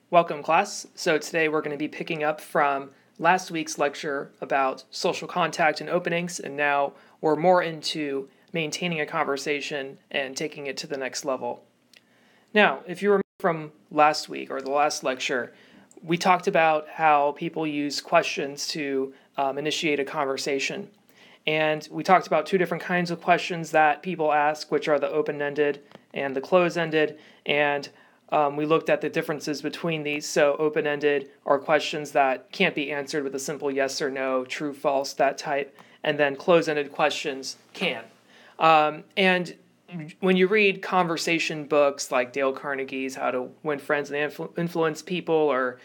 Welcome, class. So today we're going to be picking up from last week's lecture about social contact and openings, and now we're more into maintaining a conversation and taking it to the next level. Now, if you remember from last week or the last lecture, we talked about how people use questions to initiate a conversation. And we talked about two different kinds of questions that people ask, which are the open-ended and the closed-ended, and we looked at the differences between these. So open-ended are questions that can't be answered with a simple yes or no, true, false, that type, and then closed-ended questions can. And when you read conversation books like Dale Carnegie's How to Win Friends and Influence People, or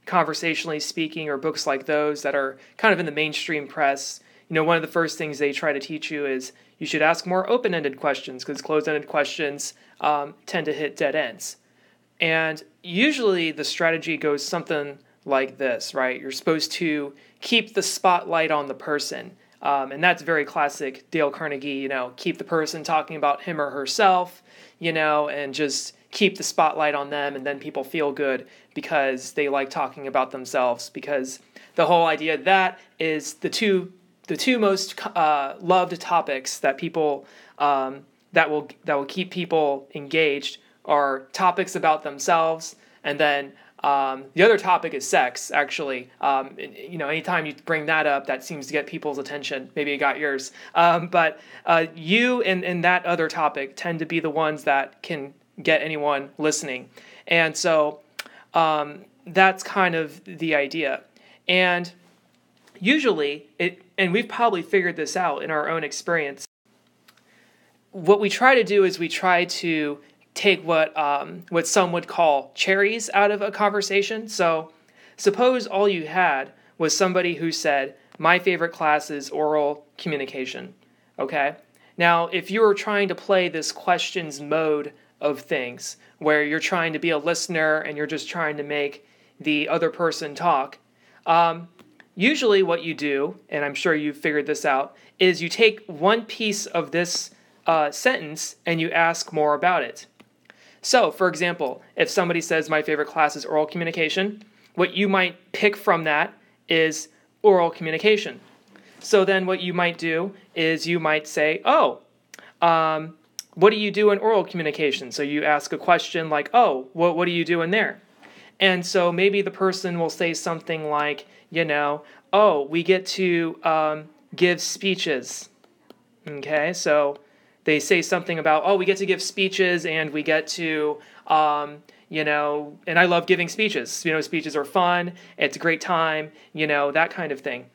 Conversationally Speaking, or books like those that are kind of in the mainstream press, one of the first things they try to teach you is you should ask more open-ended questions, because closed-ended questions tend to hit dead ends. And usually the strategy goes something like this, right? You're supposed to keep the spotlight on the person. And that's very classic Dale Carnegie, keep the person talking about him or herself, and just keep the spotlight on them, and then people feel good because they like talking about themselves, because the whole idea of that is the two most loved topics that people that will keep people engaged are topics about themselves, and then the other topic is sex. Actually, anytime you bring that up, that seems to get people's attention. Maybe it got yours, but you and that other topic tend to be the ones that can get anyone listening, and so that's kind of the idea. And usually, and we've probably figured this out in our own experience, what we try to do is we try to take what some would call cherries out of a conversation. So suppose all you had was somebody who said, my favorite class is oral communication, okay? Now, if you were trying to play this questions mode of things, where you're trying to be a listener and you're just trying to make the other person talk, usually what you do, and I'm sure you've figured this out, is you take one piece of this sentence and you ask more about it. So, for example, if somebody says, my favorite class is oral communication, what you might pick from that is oral communication. So then what you might do is you might say, what do you do in oral communication? So you ask a question like, what do you do in there? And so maybe the person will say something like, we get to give speeches. Okay, so they say something about, we get to give speeches, and we get to, and I love giving speeches. Speeches are fun. It's a great time, that kind of thing.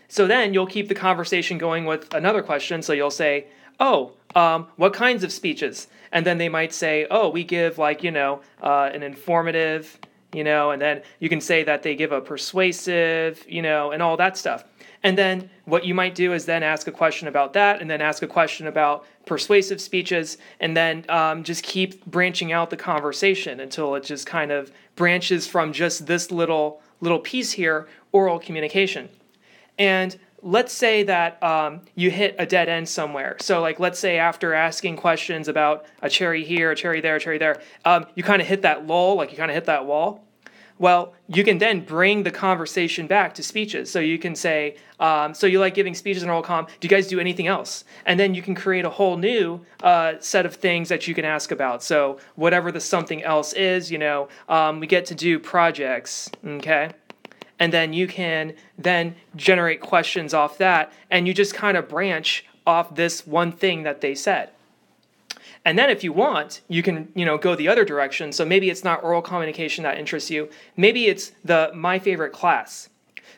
So then you'll keep the conversation going with another question. So you'll say, what kinds of speeches? And then they might say, we give an informative, and then you can say that they give a persuasive, and all that stuff. And then what you might do is then ask a question about that, and then ask a question about persuasive speeches, and then just keep branching out the conversation until it just kind of branches from just this little piece here, oral communication. And let's say that you hit a dead end somewhere. So let's say after asking questions about a cherry here, a cherry there, you kind of hit that lull, you kind of hit that wall. Well, you can then bring the conversation back to speeches. So you can say, so you like giving speeches in oral comm, do you guys do anything else? And then you can create a whole new set of things that you can ask about. So whatever the something else is, we get to do projects, okay? And then you can then generate questions off that, and you just kind of branch off this one thing that they said. And then if you want, you can, go the other direction. So maybe it's not oral communication that interests you. Maybe it's my favorite class.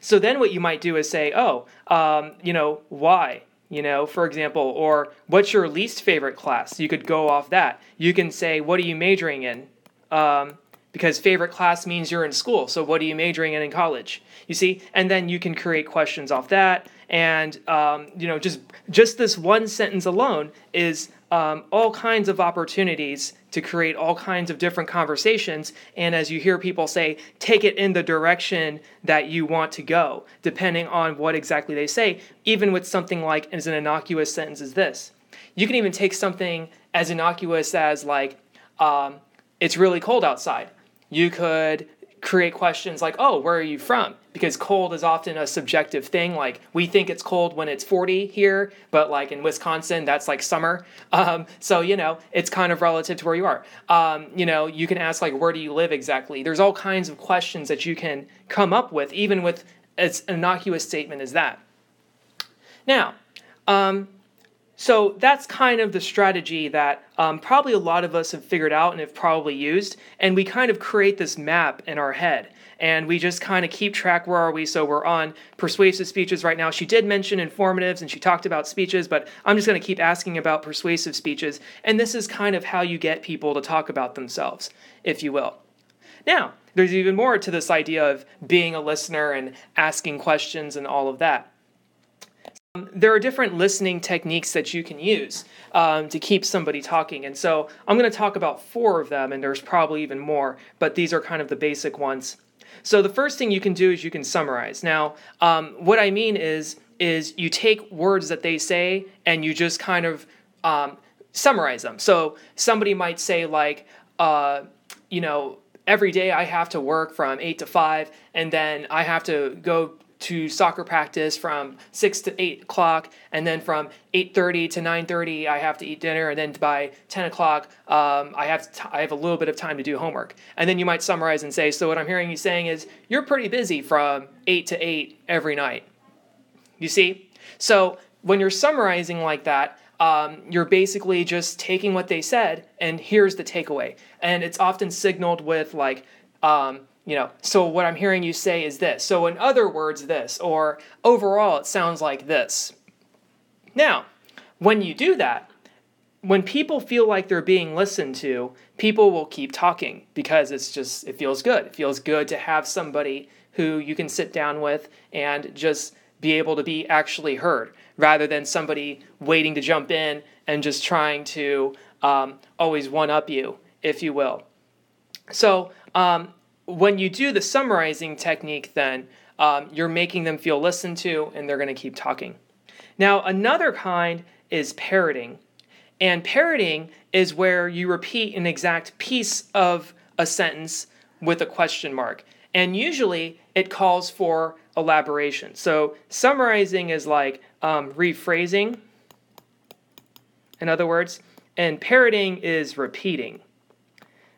So then what you might do is say, why? For example, or what's your least favorite class? You could go off that. You can say, what are you majoring in? Because favorite class means you're in school. So what are you majoring in college? You see? And then you can create questions off that. And, just this one sentence alone is all kinds of opportunities to create all kinds of different conversations. And as you hear people say, take it in the direction that you want to go, depending on what exactly they say, even with something like as an innocuous sentence as this. You can even take something as innocuous as it's really cold outside. You could create questions like, oh, where are you from? Because cold is often a subjective thing. Like, we think it's cold when it's 40 here, but like in Wisconsin, that's like summer. So, it's kind of relative to where you are. You can ask like, where do you live exactly? There's all kinds of questions that you can come up with, even with as innocuous statement as that. Now, so that's kind of the strategy that probably a lot of us have figured out and have probably used. And we kind of create this map in our head. And we just kind of keep track, where are we? So we're on persuasive speeches right now. She did mention informatives and she talked about speeches, but I'm just going to keep asking about persuasive speeches. And this is kind of how you get people to talk about themselves, if you will. Now, there's even more to this idea of being a listener and asking questions and all of that. There are different listening techniques that you can use to keep somebody talking. And so I'm going to talk about 4 of them, and there's probably even more, but these are kind of the basic ones. So the first thing you can do is you can summarize. Now, what I mean is you take words that they say and you just kind of summarize them. So somebody might say like, every day I have to work from 8 to 5, and then I have to go to soccer practice from 6 to 8 o'clock, and then from 8:30 to 9:30 I have to eat dinner, and then by 10 o'clock I have a little bit of time to do homework. And then you might summarize and say, so what I'm hearing you saying is you're pretty busy from 8 to 8 every night. You see? So when you're summarizing like that, you're basically just taking what they said, and here's the takeaway. And it's often signaled with like, so what I'm hearing you say is this. So in other words, this, or overall, it sounds like this. Now, when you do that, when people feel like they're being listened to, people will keep talking because it feels good. It feels good to have somebody who you can sit down with and just be able to be actually heard, rather than somebody waiting to jump in and just trying to always one-up you, if you will. So, when you do the summarizing technique, then you're making them feel listened to, and they're going to keep talking. Now, another kind is parroting. And parroting is where you repeat an exact piece of a sentence with a question mark. And usually it calls for elaboration. So summarizing is like rephrasing, in other words, and parroting is repeating.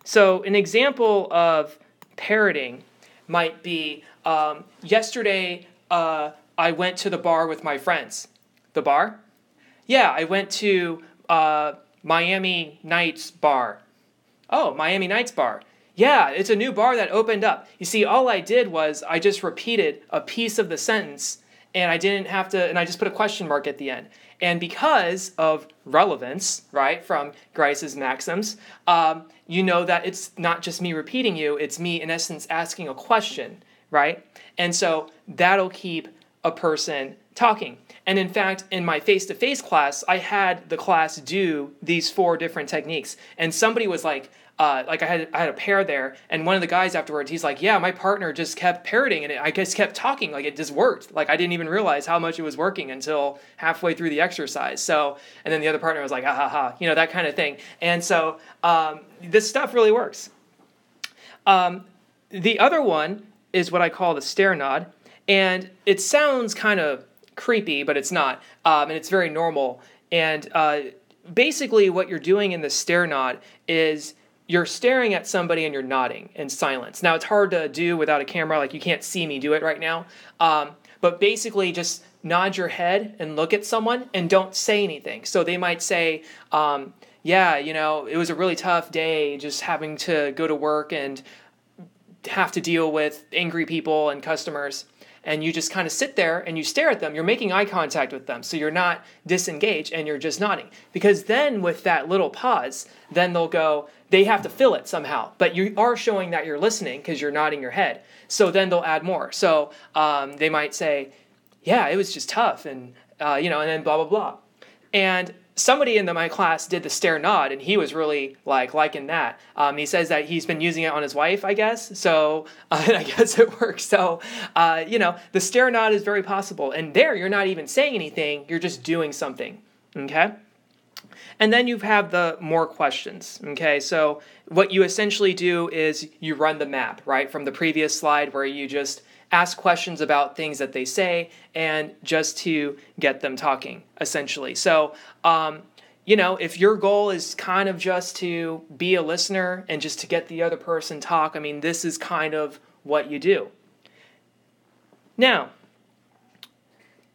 So an example of parroting might be, yesterday I went to the bar with my friends. The bar? Yeah, I went to Miami Nights Bar. Oh, Miami Nights Bar. Yeah, it's a new bar that opened up. You see, all I did was I just repeated a piece of the sentence, and I didn't have to, and I just put a question mark at the end. And because of relevance, right, from Grice's maxims, you know that it's not just me repeating you, it's me, in essence, asking a question, right? And so that'll keep a person talking. And in fact, in my face-to-face class, I had the class do these 4 different techniques. And somebody was like I had a pair there, and one of the guys afterwards, he's like, yeah, my partner just kept parroting, and I just kept talking, like it just worked. Like I didn't even realize how much it was working until halfway through the exercise. So, and then the other partner was like, ha ha ha, that kind of thing. And so this stuff really works. The other one is what I call the stare nod, and it sounds kind of creepy, but it's not, and it's very normal. And basically what you're doing in the stare nod is you're staring at somebody and you're nodding in silence. Now, it's hard to do without a camera. Like, you can't see me do it right now. But basically, just nod your head and look at someone and don't say anything. So they might say, yeah, it was a really tough day just having to go to work and have to deal with angry people and customers. And you just kind of sit there and you stare at them. You're making eye contact with them. So you're not disengaged and you're just nodding. Because then with that little pause, then they'll go, they have to fill it somehow. But you are showing that you're listening because you're nodding your head. So then they'll add more. So they might say, yeah, it was just tough. And, and then blah, blah, blah. And somebody in my class did the stare nod, and he was really liking that. He says that he's been using it on his wife, I guess. So I guess it works. So, the stare nod is very possible. And there, you're not even saying anything. You're just doing something. Okay? And then you have the more questions, okay? So what you essentially do is you run the map, right, from the previous slide where you just ask questions about things that they say and just to get them talking, essentially. So, if your goal is kind of just to be a listener and just to get the other person talk, this is kind of what you do. Now,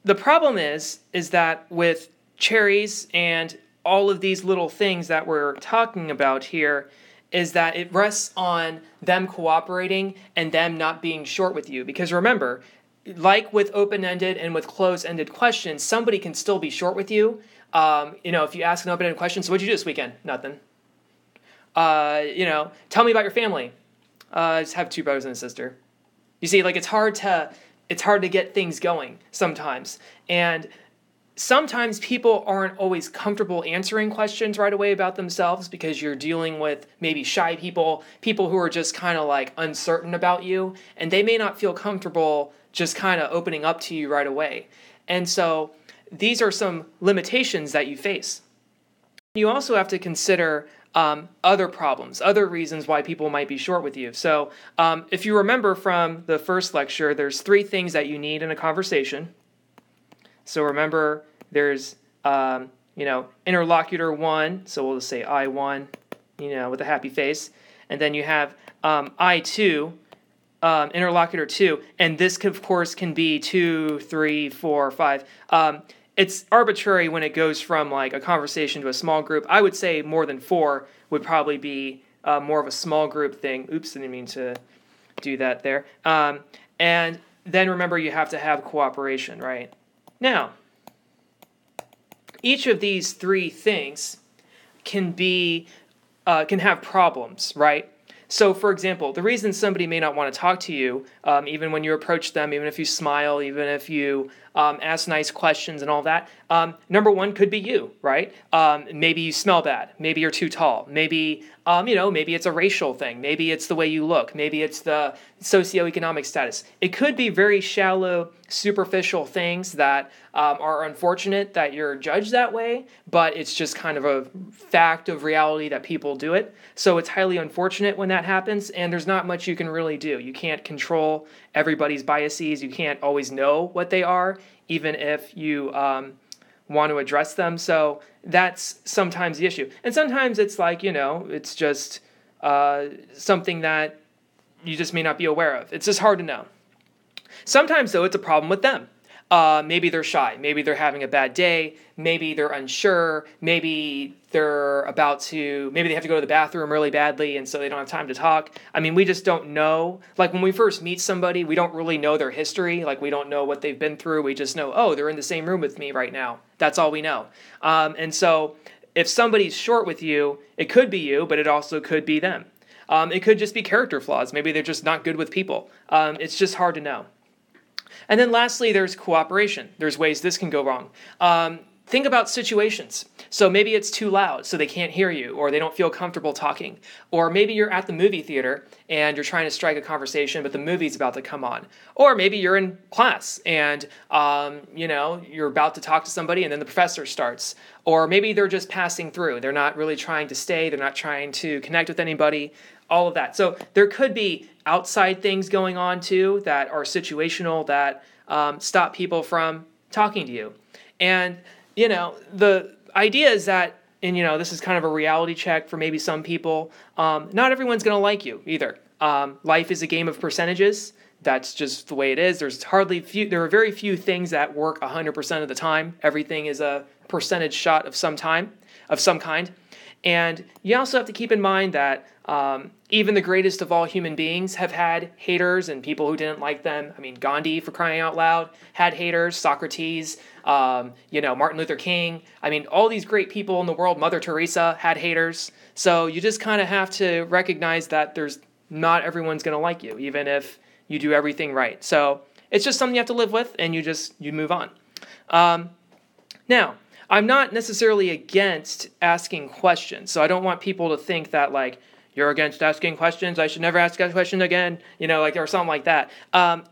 the problem is that with cherries and all of these little things that we're talking about here is that it rests on them cooperating and them not being short with you. Because remember, like with open-ended and with closed-ended questions, somebody can still be short with you. If you ask an open-ended question, so what'd you do this weekend? Nothing. Tell me about your family. I just have 2 brothers and a sister. You see, it's hard to get things going sometimes. And sometimes people aren't always comfortable answering questions right away about themselves because you're dealing with maybe shy people who are just kind of uncertain about you, and they may not feel comfortable just kind of opening up to you right away. And so these are some limitations that you face. You also have to consider other problems, other reasons why people might be short with you. So if you remember from the first lecture, there's 3 things that you need in a conversation. So remember, there's, interlocutor 1, so we'll just say I1, with a happy face. And then you have I2, interlocutor 2, and this, of course, can be 2, 3, 4, 5. It's arbitrary when it goes from a conversation to a small group. I would say more than 4 would probably be more of a small group thing. Oops, I didn't mean to do that there. And then remember, you have to have cooperation, right? Now, each of these 3 things can have problems, right? So, for example, the reason somebody may not want to talk to you, even when you approach them, even if you smile, even if you ask nice questions and all that, number 1 could be you, right? Maybe you smell bad. Maybe you're too tall. Maybe, maybe it's a racial thing. Maybe it's the way you look. Maybe it's the socioeconomic status. It could be very shallow, superficial things that are unfortunate that you're judged that way, but it's just kind of a fact of reality that people do it. So it's highly unfortunate when that happens, and there's not much you can really do. You can't control everybody's biases. You can't always know what they are, even if you want to address them. So that's sometimes the issue. And sometimes it's it's just something that you just may not be aware of. It's just hard to know. Sometimes, though, it's a problem with them. Maybe they're shy. Maybe they're having a bad day. Maybe they're unsure. Maybe they have to go to the bathroom really badly, and so they don't have time to talk. We just don't know. When we first meet somebody, we don't really know their history. We don't know what they've been through. We just know, oh, they're in the same room with me right now. That's all we know. And so if somebody's short with you, it could be you, but it also could be them. It could just be character flaws. Maybe they're just not good with people. It's just hard to know. And then lastly, there's cooperation. There's ways this can go wrong. Think about situations. So maybe it's too loud, so they can't hear you, or they don't feel comfortable talking. Or maybe you're at the movie theater, and you're trying to strike a conversation, but the movie's about to come on. Or maybe you're in class, and you're about to talk to somebody, and then the professor starts. Or maybe they're just passing through. They're not really trying to stay. They're not trying to connect with anybody. All of that. So there could be outside things going on too that are situational that stop people from talking to you. And the idea is that, and this is kind of a reality check for maybe some people, not everyone's going to like you either. Life is a game of percentages. That's just the way it is. There are very few things that work 100% of the time. Everything is a percentage shot of some kind. And you also have to keep in mind that even the greatest of all human beings have had haters and people who didn't like them. Gandhi, for crying out loud, had haters. Socrates, Martin Luther King. All these great people in the world, Mother Teresa, had haters. So you just kind of have to recognize that not everyone's going to like you, even if you do everything right. So it's just something you have to live with, and you move on. Now, I'm not necessarily against asking questions, so I don't want people to think that, you're against asking questions, I should never ask a question again, or something like that.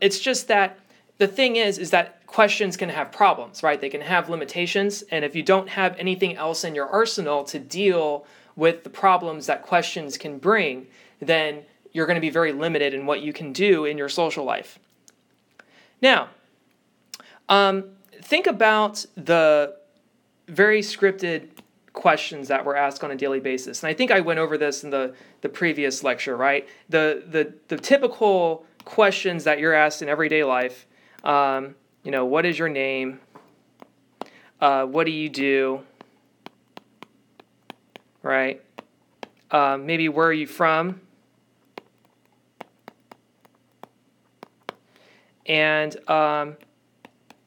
It's just that the thing is that questions can have problems, right? They can have limitations, and if you don't have anything else in your arsenal to deal with the problems that questions can bring, then you're going to be very limited in what you can do in your social life. Now, think about the very scripted questions that we're asked on a daily basis. And I think I went over this in the previous lecture, right? The typical questions that you're asked in everyday life, what is your name? What do you do? Right? Maybe where are you from? And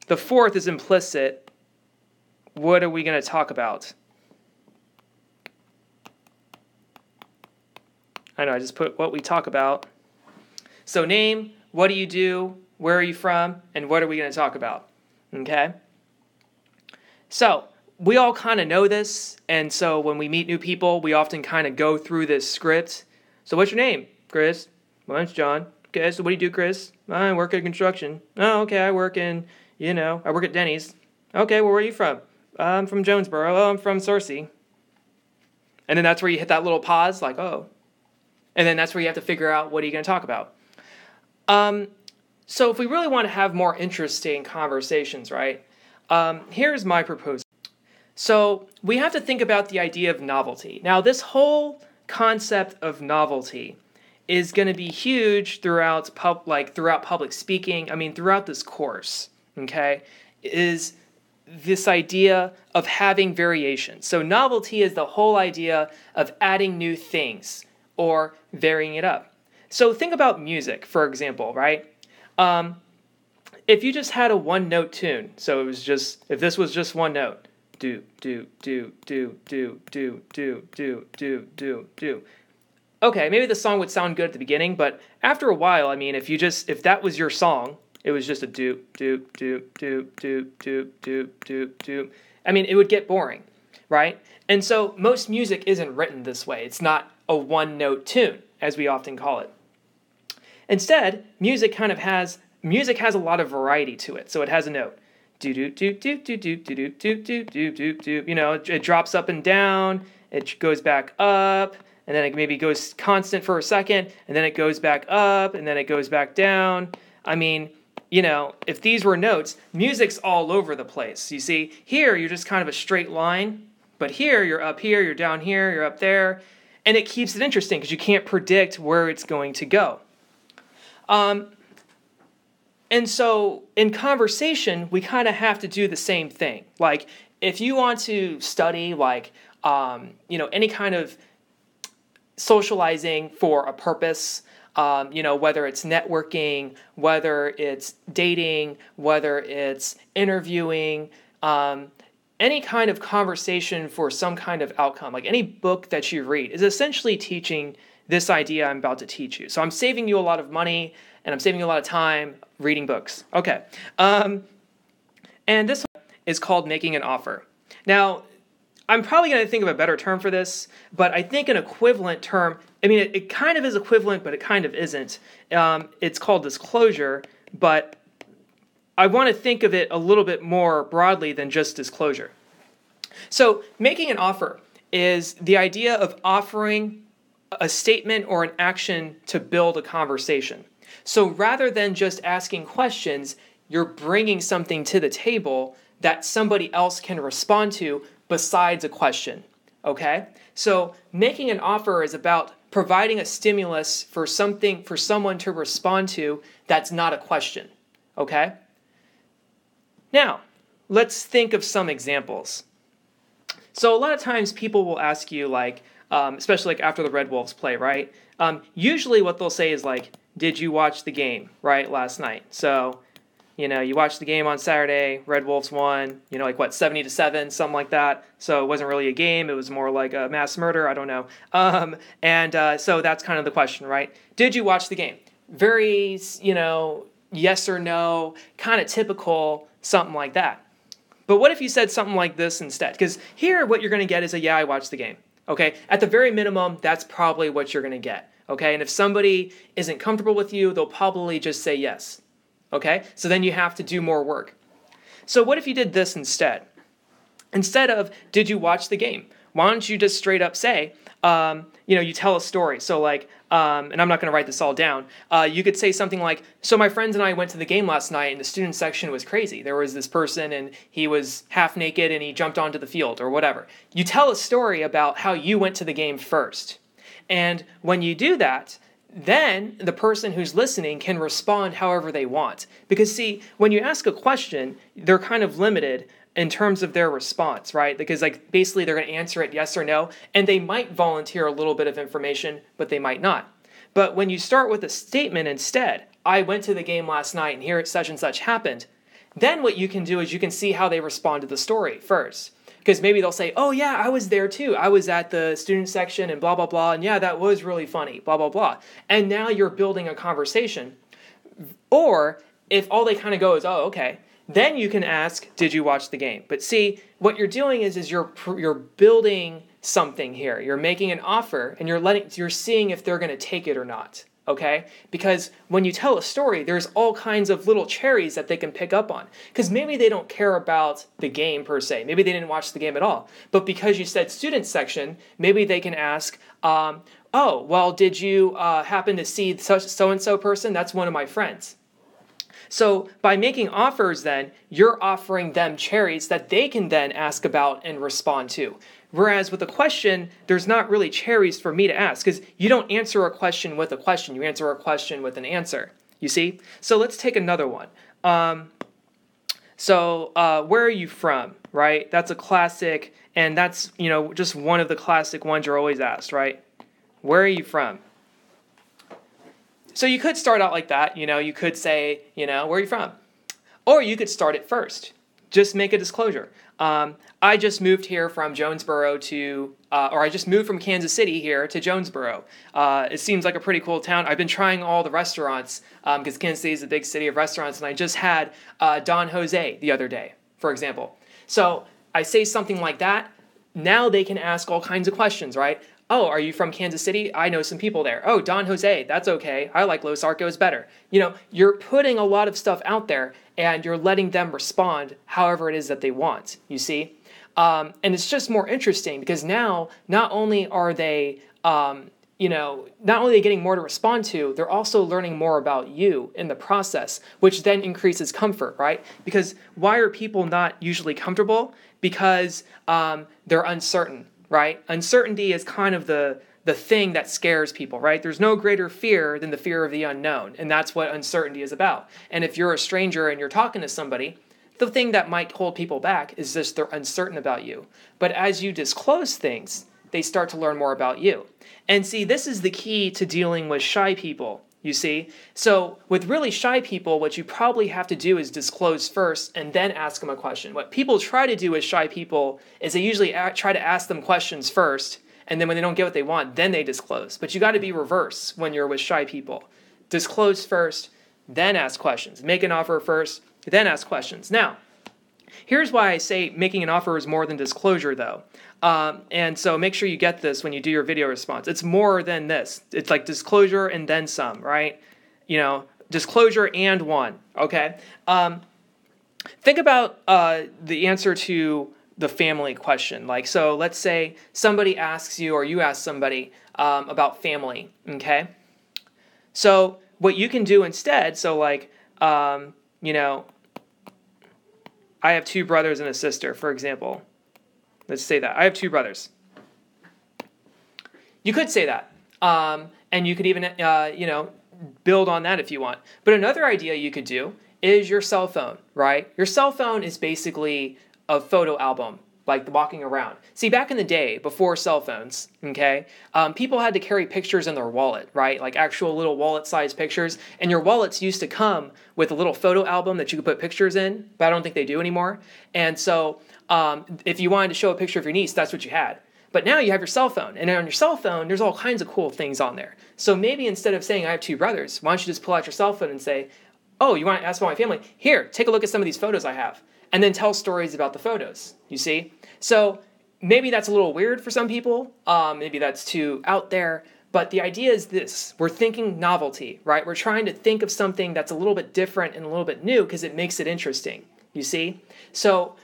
the fourth is implicit. What are we going to talk about? I know, I just put what we talk about. So name, what do you do, where are you from, and what are we going to talk about? Okay? So we all kind of know this, and so when we meet new people, we often kind of go through this script. So what's your name? Chris. My name's John. Okay, so what do you do, Chris? I work in construction. Oh, okay, I work at Denny's. Okay, well, where are you from? I'm from Jonesboro. Oh, I'm from Searcy. And then that's where you hit that little pause, like, oh. And then that's where you have to figure out what are you going to talk about. So if we really want to have more interesting conversations, right, here's my proposal. So we have to think about the idea of novelty. Now, this whole concept of novelty is going to be huge throughout public speaking. Throughout this course, okay, is this idea of having variation. So novelty is the whole idea of adding new things or varying it up. So think about music, for example, right? If you just had a one-note tune, so if this was just one note, do, do, do, do, do, do, do, do, do, do, do. Okay, maybe the song would sound good at the beginning, but after a while, if that was your song, it was just a do, do, do, do, do, do, do, do, do. It would get boring, right? And so most music isn't written this way. It's not a one-note tune, as we often call it. Instead, music has a lot of variety to it. So it has a note. Do do do do do do do do do do do do. It drops up and down, it goes back up, and then it maybe goes constant for a second, and then it goes back up, and then it goes back down. If these were notes, music's all over the place. You see, here you're just kind of a straight line, but here you're up here, you're down here, you're up there, and it keeps it interesting because you can't predict where it's going to go. And so in conversation, we kind of have to do the same thing. Like if you want to study any kind of socializing for a purpose, whether it's networking, whether it's dating, whether it's interviewing, any kind of conversation for some kind of outcome, like any book that you read is essentially teaching this idea I'm about to teach you. So I'm saving you a lot of money and I'm saving you a lot of time reading books. Okay. And this one is called making an offer. Now, I'm probably going to think of a better term for this, but I think an equivalent term, it kind of is equivalent, but it kind of isn't. It's called disclosure, but I want to think of it a little bit more broadly than just disclosure. So making an offer is the idea of offering a statement or an action to build a conversation. So rather than just asking questions, you're bringing something to the table that somebody else can respond to besides a question, okay? So making an offer is about providing a stimulus for someone to respond to that's not a question, okay? Now, let's think of some examples. So a lot of times people will ask you, especially after the Red Wolves play, right? Usually what they'll say is did you watch the game, right, last night? So, you watched the game on Saturday, Red Wolves won, 70-7, something like that. So it wasn't really a game, it was more like a mass murder, I don't know. So that's kind of the question, right? Did you watch the game? Very, yes or no, kind of typical, something like that. But what if you said something like this instead? Because here what you're going to get is I watched the game. Okay, at the very minimum, that's probably what you're going to get. Okay, and if somebody isn't comfortable with you, they'll probably just say yes. Okay, so then you have to do more work. So what if you did this instead? Instead of, did you watch the game? Why don't you just straight up say, you tell a story. So like, and I'm not going to write this all down. You could say something like, so my friends and I went to the game last night and the student section was crazy. There was this person and he was half naked and he jumped onto the field or whatever. You tell a story about how you went to the game first. And when you do that, then the person who's listening can respond however they want. Because see, when you ask a question, they're kind of limited in terms of their response, right? Because like basically they're going to answer it yes or no, and they might volunteer a little bit of information, but they might not. But when you start with a statement instead, I went to the game last night and here such and such happened, then what you can do is you can see how they respond to the story first. Because maybe they'll say, oh yeah, I was there too. I was at the student section and blah, blah, blah. And yeah, that was really funny, blah, blah, blah. And now you're building a conversation. Or if all they kind of go is, oh, okay, then you can ask, did you watch the game? But see, what you're doing is you're building something here. You're making an offer and you're seeing if they're going to take it or not. Okay? Because when you tell a story, there's all kinds of little cherries that they can pick up on. Because maybe they don't care about the game per se. Maybe they didn't watch the game at all. But because you said student section, maybe they can ask, oh, well, did you happen to see so-and-so person? That's one of my friends. So by making offers then, you're offering them cherries that they can then ask about and respond to. Whereas with a question, there's not really cherries for me to ask because you don't answer a question with a question. You answer a question with an answer. You see? So let's take another one. Where are you from? Right? That's a classic, and that's, just one of the classic ones you're always asked, right? Where are you from? So you could start out like that, you could say, where are you from? Or you could start it first. Just make a disclosure. I just moved here from Jonesboro I just moved from Kansas City here to Jonesboro. It seems like a pretty cool town. I've been trying all the restaurants because Kansas City is a big city of restaurants, and I just had Don Jose the other day, for example. So I say something like that. Now they can ask all kinds of questions, right? Oh, are you from Kansas City? I know some people there. Oh, Don Jose, that's okay. I like Los Arcos better. You're putting a lot of stuff out there and you're letting them respond however it is that they want, you see? And it's just more interesting because now not only are they, not only getting more to respond to, they're also learning more about you in the process, which then increases comfort, right? Because why are people not usually comfortable? Because they're uncertain. Right? Uncertainty is kind of the thing that scares people, right? There's no greater fear than the fear of the unknown, and that's what uncertainty is about. And if you're a stranger and you're talking to somebody, the thing that might hold people back is just they're uncertain about you. But as you disclose things, they start to learn more about you. And see, this is the key to dealing with shy people, you see? So with really shy people, what you probably have to do is disclose first and then ask them a question. What people try to do with shy people is they usually try to ask them questions first, and then when they don't get what they want, then they disclose. But you got to be reverse when you're with shy people. Disclose first, then ask questions. Make an offer first, then ask questions. Now, here's why I say making an offer is more than disclosure, though. And so make sure you get this when you do your video response. It's more than this. It's like disclosure and then some, right? Disclosure and one, okay? Think about the answer to the family question. So let's say somebody asks you or you ask somebody about family, okay? So what you can do instead, I have 2 brothers and a sister, for example. Let's say that. I have 2 brothers. You could say that. And you could even, build on that if you want. But another idea you could do is your cell phone, right? Your cell phone is basically a photo album, like walking around. See, back in the day, before cell phones, okay, people had to carry pictures in their wallet, right? Like actual little wallet-sized pictures. And your wallets used to come with a little photo album that you could put pictures in, but I don't think they do anymore. And so if you wanted to show a picture of your niece, that's what you had. But now you have your cell phone. And on your cell phone, there's all kinds of cool things on there. So maybe instead of saying, I have 2 brothers, why don't you just pull out your cell phone and say, oh, you want to ask about my family? Here, take a look at some of these photos I have. And then tell stories about the photos, you see? So maybe that's a little weird for some people. Maybe that's too out there. But the idea is this. We're thinking novelty, right? We're trying to think of something that's a little bit different and a little bit new because it makes it interesting. You see? So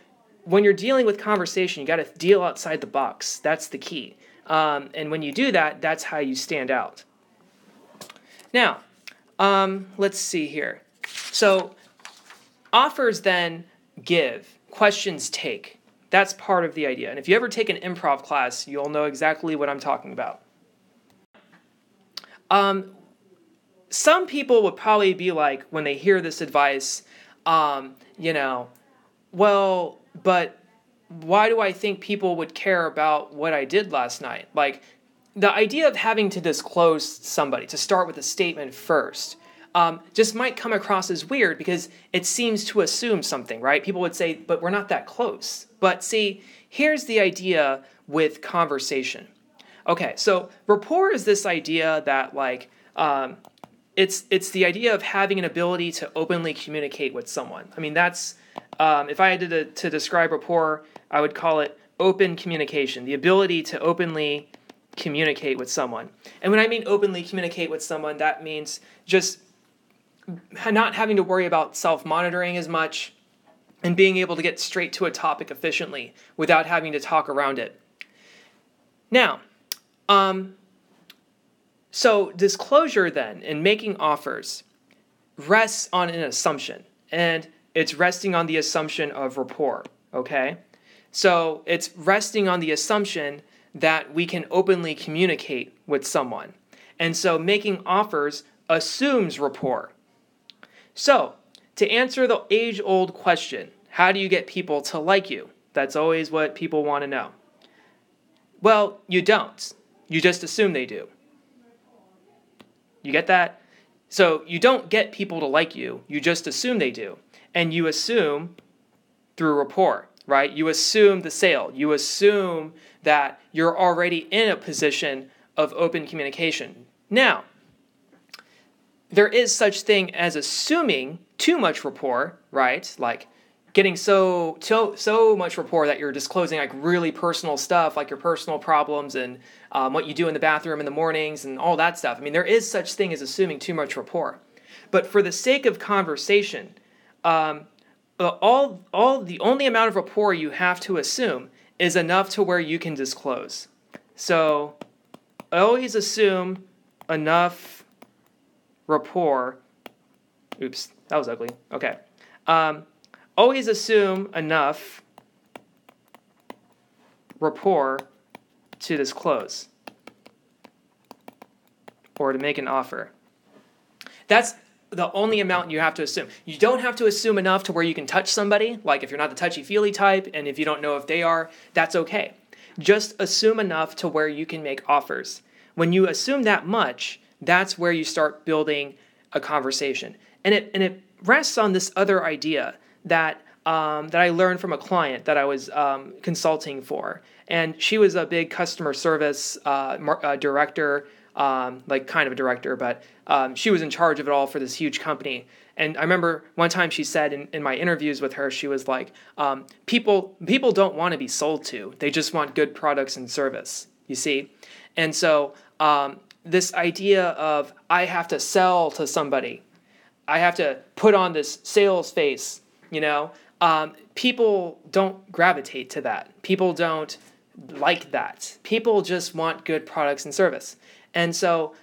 when you're dealing with conversation, you got to deal outside the box. That's the key. And when you do that, that's how you stand out. Now, let's see here. So offers then give, questions take. That's part of the idea. And if you ever take an improv class, you'll know exactly what I'm talking about. Some people would probably be like, when they hear this advice, well, but why do I think people would care about what I did last night? Like, the idea of having to disclose somebody, to start with a statement first, just might come across as weird because it seems to assume something, right? People would say, but we're not that close. But see, here's the idea with conversation. Okay, so rapport is this idea that it's the idea of having an ability to openly communicate with someone. I mean, that's, if I had to describe rapport, I would call it open communication, the ability to openly communicate with someone. And when I mean openly communicate with someone, that means just not having to worry about self-monitoring as much and being able to get straight to a topic efficiently without having to talk around it. Now, so disclosure then in making offers rests on an assumption, and it's resting on the assumption of rapport, okay? So it's resting on the assumption that we can openly communicate with someone. And so making offers assumes rapport. So, to answer the age-old question, how do you get people to like you? That's always what people want to know. Well, you don't. You just assume they do. You get that? So you don't get people to like you. You just assume they do. And you assume through rapport, right? You assume the sale. You assume that you're already in a position of open communication. Now, there is such thing as assuming too much rapport, right? Like getting so much rapport that you're disclosing like really personal stuff, like your personal problems and what you do in the bathroom in the mornings and all that stuff. I mean, there is such thing as assuming too much rapport. But for the sake of conversation, the only amount of rapport you have to assume is enough to where you can disclose. So always assume enough rapport. Oops, that was ugly. Okay. Always assume enough rapport to disclose or to make an offer. That's the only amount you have to assume. You don't have to assume enough to where you can touch somebody, like if you're not the touchy-feely type, and if you don't know if they are, that's okay. Just assume enough to where you can make offers. When you assume that much, that's where you start building a conversation. And it rests on this other idea that I learned from a client that I was consulting for. And she was a big customer service director, like kind of a director, but she was in charge of it all for this huge company. And I remember one time she said in my interviews with her, she was like, people don't want to be sold to. They just want good products and service, you see? And so this idea of I have to sell to somebody, I have to put on this sales face, people don't gravitate to that. People don't like that. People just want good products and service. And so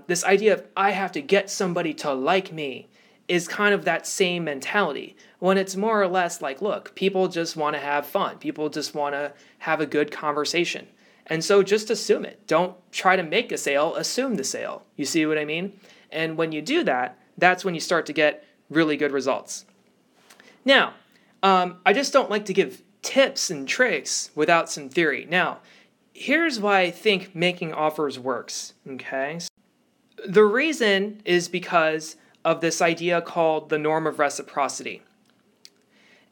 this idea of I have to get somebody to like me is kind of that same mentality, when it's more or less like, look, people just want to have fun. People just want to have a good conversation. And so just assume it. Don't try to make a sale, assume the sale. You see what I mean? And when you do that, that's when you start to get really good results. Now, I just don't like to give tips and tricks without some theory. Now, here's why I think making offers works, okay? The reason is because of this idea called the norm of reciprocity.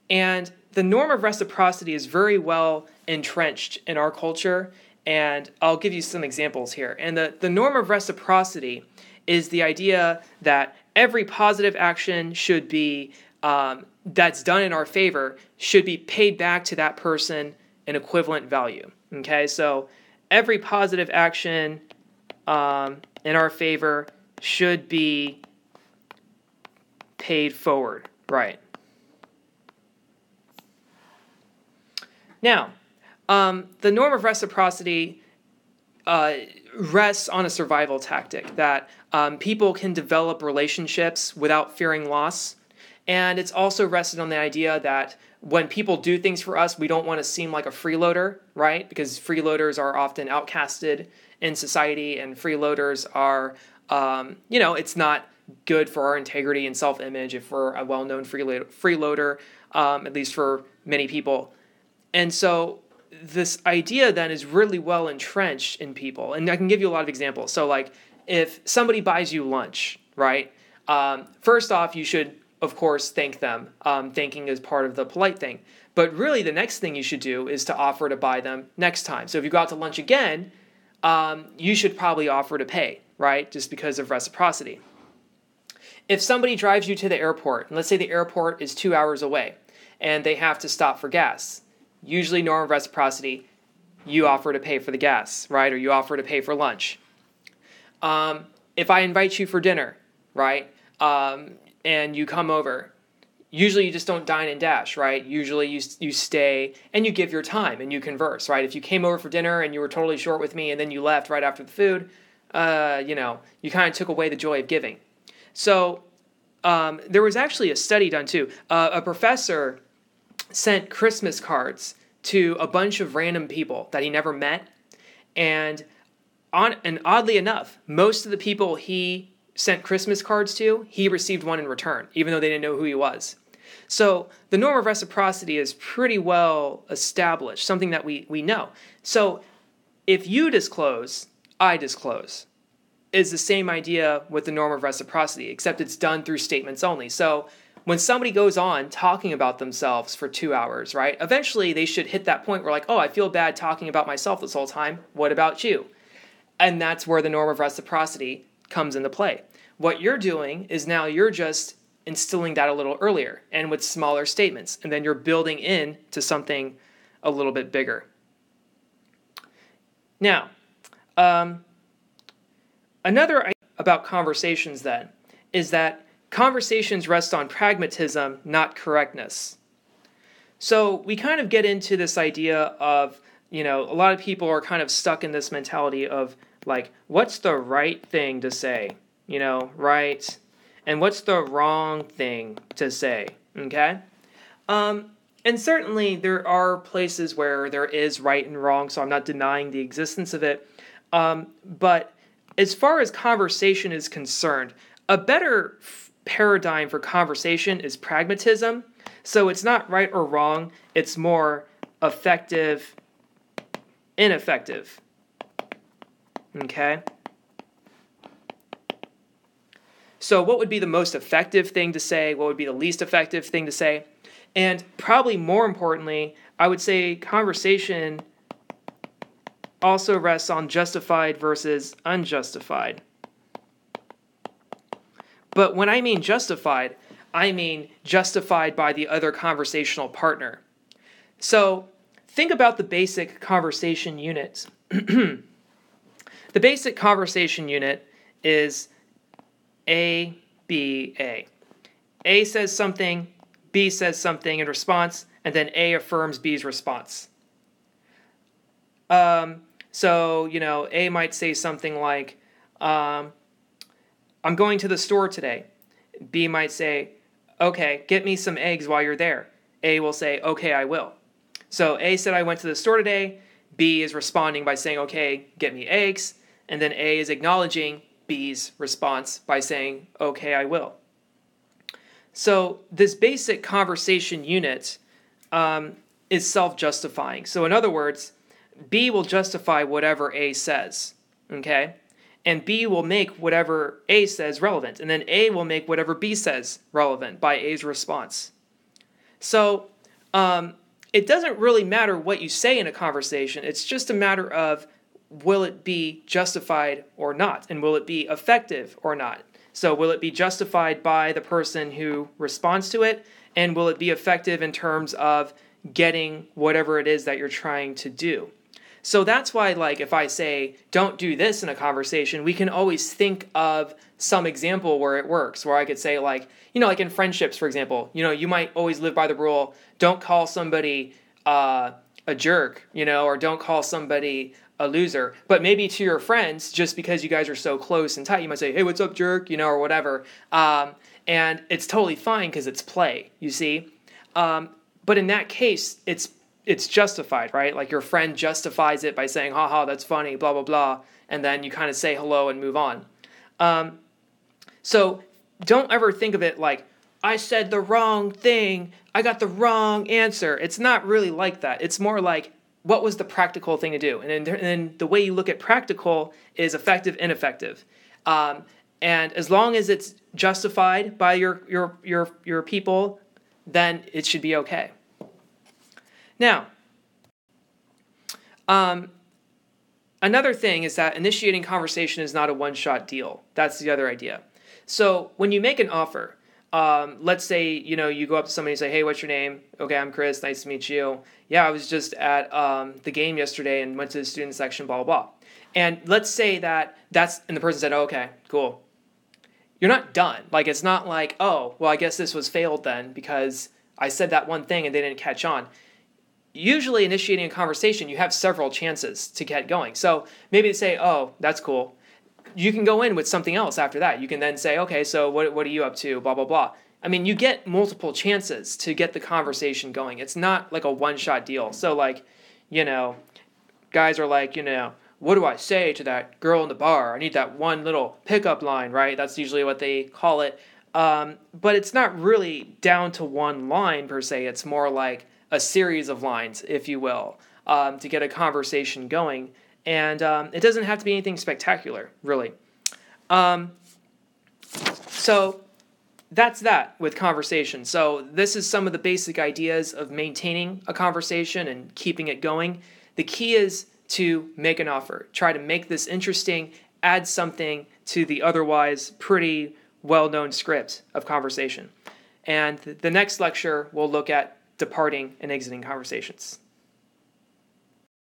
And the norm of reciprocity is very well entrenched in our culture, and I'll give you some examples here. And the norm of reciprocity is the idea that every positive action should be, that's done in our favor, should be paid back to that person an equivalent value. Okay, so every positive action in our favor should be paid forward, right? Now, the norm of reciprocity rests on a survival tactic that people can develop relationships without fearing loss. And it's also rested on the idea that when people do things for us, we don't want to seem like a freeloader, right? Because freeloaders are often outcasted in society, and freeloaders are, it's not good for our integrity and self-image if we're a well-known freeloader, at least for many people. And so this idea then is really well entrenched in people. And I can give you a lot of examples. So like if somebody buys you lunch, right? First off, you should, of course, thank them. Thanking is part of the polite thing. But really the next thing you should do is to offer to buy them next time. So if you go out to lunch again, you should probably offer to pay, right? Just because of reciprocity. If somebody drives you to the airport, and let's say the airport is 2 hours away, and they have to stop for gas, usually norm of reciprocity, you offer to pay for the gas, right? Or you offer to pay for lunch. If I invite you for dinner, right? And you come over, usually you just don't dine and dash, right? Usually you stay and you give your time and you converse, right? If you came over for dinner and you were totally short with me and then you left right after the food, you kind of took away the joy of giving. So there was actually a study done too. A professor sent Christmas cards to a bunch of random people that he never met. And oddly enough, most of the people he sent Christmas cards to, he received one in return, even though they didn't know who he was. So the norm of reciprocity is pretty well established, something that we know. So if you disclose, I disclose, is the same idea with the norm of reciprocity, except it's done through statements only. So when somebody goes on talking about themselves for 2 hours, right, eventually they should hit that point where like, oh, I feel bad talking about myself this whole time. What about you? And that's where the norm of reciprocity comes into play. What you're doing is now you're just instilling that a little earlier and with smaller statements, and then you're building in to something a little bit bigger. Now, another idea about conversations then is that conversations rest on pragmatism, not correctness. So we kind of get into this idea of, a lot of people are kind of stuck in this mentality of like, what's the right thing to say, right? And what's the wrong thing to say, okay? And certainly there are places where there is right and wrong, so I'm not denying the existence of it. But as far as conversation is concerned, a better paradigm for conversation is pragmatism. So it's not right or wrong, it's more effective, ineffective. Okay? So what would be the most effective thing to say? What would be the least effective thing to say? And probably more importantly, I would say conversation also rests on justified versus unjustified. But when I mean justified, I mean justified by the other conversational partner. So think about the basic conversation unit. The basic conversation unit is A, B, A. A says something, B says something in response, and then A affirms B's response. So, A might say something like, I'm going to the store today. B might say, okay, get me some eggs while you're there. A will say, okay, I will. So A said, I went to the store today. B is responding by saying, okay, get me eggs. And then A is acknowledging B's response by saying, okay, I will. So this basic conversation unit is self-justifying. So in other words, B will justify whatever A says, okay? And B will make whatever A says relevant. And then A will make whatever B says relevant by A's response. So it doesn't really matter what you say in a conversation. It's just a matter of will it be justified or not? And will it be effective or not? So will it be justified by the person who responds to it? And will it be effective in terms of getting whatever it is that you're trying to do? So that's why, like, if I say, don't do this in a conversation, we can always think of some example where it works, where I could say, like, like in friendships, for example, you might always live by the rule, don't call somebody a jerk, or don't call somebody a loser. But maybe to your friends, just because you guys are so close and tight, you might say, hey, what's up, jerk, or whatever. And it's totally fine because it's play, you see. But in that case, it's justified, right? Like your friend justifies it by saying, haha, that's funny, blah, blah, blah. And then you kind of say hello and move on. So don't ever think of it like, I said the wrong thing, I got the wrong answer. It's not really like that. It's more like, what was the practical thing to do? And then the way you look at practical is effective, ineffective. And as long as it's justified by your people, then it should be okay. Now, another thing is that initiating conversation is not a one-shot deal. That's the other idea. So when you make an offer, let's say, you go up to somebody and say, hey, what's your name? Okay, I'm Chris. Nice to meet you. Yeah, I was just at the game yesterday and went to the student section, blah, blah, blah. And let's say and the person said, oh, okay, cool. You're not done. Like, it's not like, oh, well, I guess this was failed then because I said that one thing and they didn't catch on. Usually initiating a conversation, you have several chances to get going. So maybe they say, oh, that's cool. You can go in with something else after that. You can then say, okay, so what are you up to, blah, blah, blah. I mean, you get multiple chances to get the conversation going. It's not like a one-shot deal. So like, guys are like, what do I say to that girl in the bar? I need that one little pickup line, right? That's usually what they call it. But it's not really down to one line per se. It's more like a series of lines, if you will, to get a conversation going. And it doesn't have to be anything spectacular, really. So that's that with conversation. So this is some of the basic ideas of maintaining a conversation and keeping it going. The key is to make an offer. Try to make this interesting, add something to the otherwise pretty well-known script of conversation. And the next lecture, we'll look at departing and exiting conversations.